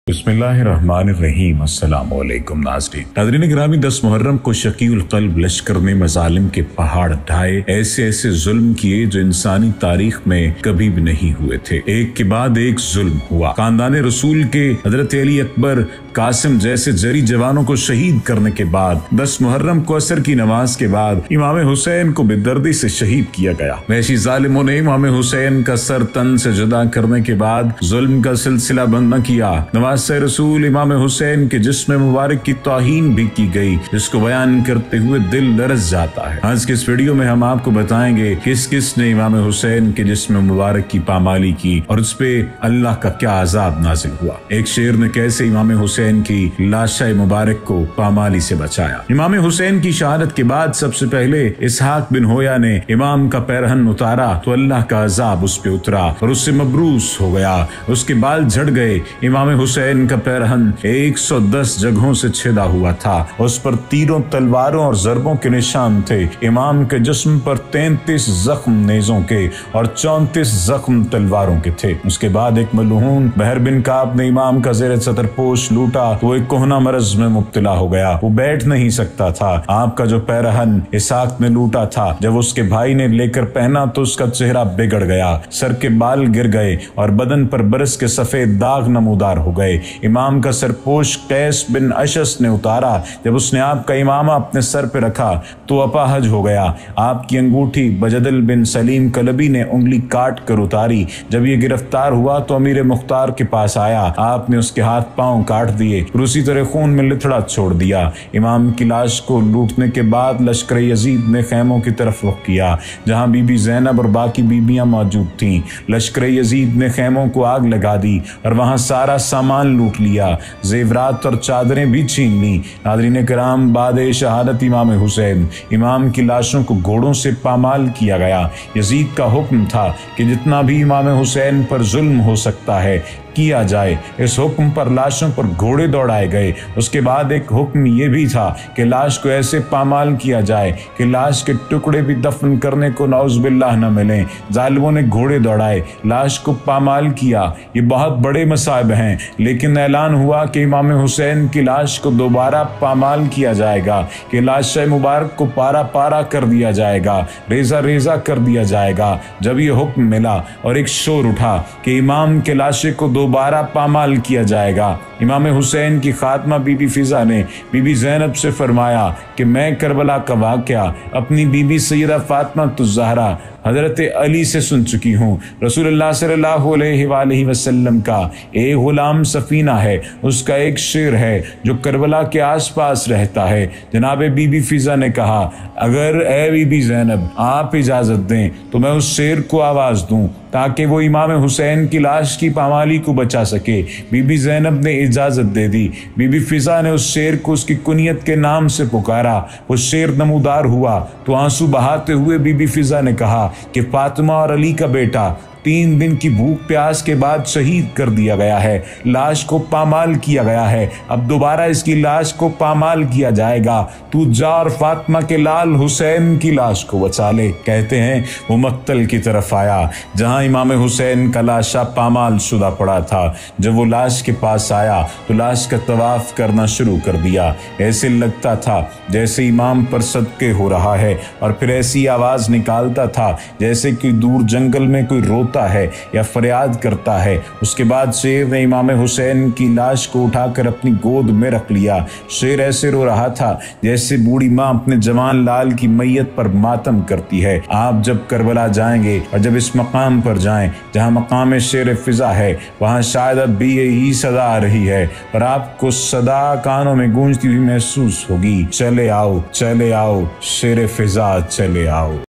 बिस्मिल्लाहिर्रहमानिर्रहीम। अस्सलाम वालेकुम नाज़रीन गिरामी, 10 मुहर्रम को शकीउल क़ल्ब लश्कर ने मज़ालिम के पहाड़ ढाए। ऐसे ऐसे जुल्म किए जो इंसानी तारीख में कभी भी नहीं हुए थे। एक के बाद एक जुल्म हुआ। खानदान रसूल के हजरत अली अकबर, कासिम जैसे जरी जवानों को शहीद करने के बाद 10 मुहर्रम को असर की नमाज के बाद इमाम हुसैन को बेदर्दी से शहीद किया गया। वैसी जालिमों ने इमाम हुसैन का सर तन से जुदा करने के बाद जुल्म का सिलसिला बंद न किया। नवाज से रसूल इमाम हुसैन के जिस्म मुबारक की तौहीन भी की गई, जिसको बयान करते हुए दिल लरज़ जाता है। आज के इस वीडियो में हम आपको बताएंगे किस किस ने इमाम हुसैन के जिस्म मुबारक की पामाली की और उस पे अल्लाह का क्या अजाब नाजिल हुआ। एक शेर ने कैसे इमाम हुसैन की लाशा मुबारक को पामाली से बचाया। इमाम हुसैन की शहादत के बाद सबसे पहले इसहाक बिन होया ने इमाम का पैरहन उतारा तो अल्लाह का अजाब उस पे उतरा और उससे मबरूस हो गया। उसके बाल झड़ गए। इमाम हुसैन का पैरहन 110 जगहों से छेदा हुआ था। उस पर तीरों, तलवारों और ज़रबों के निशान थे। इमाम के जिस्म पर 33 जख्म नेज़ों के और 34 जख्म तलवारों के थे। उसके बाद एक मलून बहर बिन काब ने इमाम का ज़ेर सतर पोश लूटा। वो एक कोहना मरज में मुब्तला हो गया। वो बैठ नहीं सकता था। आपका जो पैरहन इसहाक ने लूटा था, जब उसके भाई ने लेकर पहना तो उसका चेहरा बिगड़ गया, सर के बाल गिर गए और बदन पर बरस के सफेद दाग नमूदार हो गए। इमाम का सरपोश कैस बिन अशस ने उतारा। जब उसने आपका इमामा अपने सर पे रखा तो अपाहज हो गया। आपकी अंगूठी बजदल बिन सलीम कलबी ने उंगली काट कर उतारी। जब ये गिरफ्तार हुआ तो अमीर मुख्तार के पास आया। आपने उसके हाथ पांव काट दिए और उसी तरह खून में लिथड़ा छोड़ दिया। इमाम की लाश को लूटने के बाद लश्कर यजीद ने खैमों की तरफ रुख किया, जहां बीबी ज़ैनब और बाकी बीबियां मौजूद थीं। लश्कर यजीद ने खैमों को आग लगा दी और वहां सारा सामान लूट लिया। जेवरात और चादरें भी छीन ली। नाज़रीन किराम, बाद शहादत इमाम हुसैन, इमाम की लाशों को घोड़ों से पामाल किया गया। यजीद का हुक्म था कि जितना भी इमाम हुसैन पर जुल्म हो सकता है किया जाए। इस हुक्म पर लाशों पर घोड़े दौड़ाए गए। उसके बाद एक हुक्म ये भी था कि लाश को ऐसे पामाल किया जाए कि लाश के टुकड़े भी दफन करने को नाउज़ुबिल्लाह न मिलें। जालिमों ने घोड़े दौड़ाए, लाश को पामाल किया। ये बहुत बड़े मसाइब हैं, लेकिन ऐलान हुआ कि इमाम हुसैन की लाश को दोबारा पामाल किया जाएगा, कि लाश मुबारक को पारा पारा कर दिया जाएगा, रेजा रेजा कर दिया जाएगा। जब ये हुक्म मिला और एक शोर उठा कि इमाम के लाशे को दोबारा पामाल किया जाएगा, इमाम हुसैन की खात्मा बीबी फिजा ने बीबी ज़ैनब से फरमाया कि मैं करबला का वाक़या अपनी बीबी सैयदा फातिमा ज़हरा हज़रत अली से सुन चुकी हूँ। रसूलुल्लाह सल्लल्लाहु अलैहि वसल्लम का एक गुलाम सफीना है, उसका एक शेर है जो करबला के आसपास रहता है। जनाब बीबी फिजा ने कहा, अगर ए बीबी ज़ैनब आप इजाज़त दें तो मैं उस शेर को आवाज़ दूँ ताकि वो इमाम हुसैन की लाश की पामाली को बचा सके। बीबी ज़ैनब ने इजाज़त दे दी। बीबी फिजा ने उस शेर को उसकी कुनियत के नाम से पुकारा। वो शेर नमूदार हुआ तो आंसू बहाते हुए बीबी फिजा ने कहा कि फातिमा और अली का बेटा 3 दिन की भूख प्यास के बाद शहीद कर दिया गया है। लाश को पामाल किया गया है। अब दोबारा इसकी लाश को पामाल किया जाएगा। तू जा और फातिमा के लाल हुसैन की लाश को बचा ले। कहते हैं वो मक्तल की तरफ आया जहां इमाम हुसैन का लाशा पामाल शुदा पड़ा था। जब वो लाश के पास आया तो लाश का तवाफ करना शुरू कर दिया। ऐसे लगता था जैसे इमाम पर सदके हो रहा है और फिर ऐसी आवाज निकालता था जैसे कि दूर जंगल में कोई रोता है या फरियाद करता है। उसके बाद शेर ने इमाम हुसैन की लाश को उठाकर अपनी गोद में रख लिया। शेर ऐसे रो रहा था जैसे बूढ़ी माँ अपने जवान लाल की मैयत पर मातम करती है। आप जब करबला जाएंगे और जब इस मकाम पर जाएं जहाँ मकाम शेर फिजा है, वहाँ शायद अब भी यही सदा आ रही है और आपको सदा कानों में गूंजती हुई महसूस होगी, चले आओ शेर फिजा चले आओ।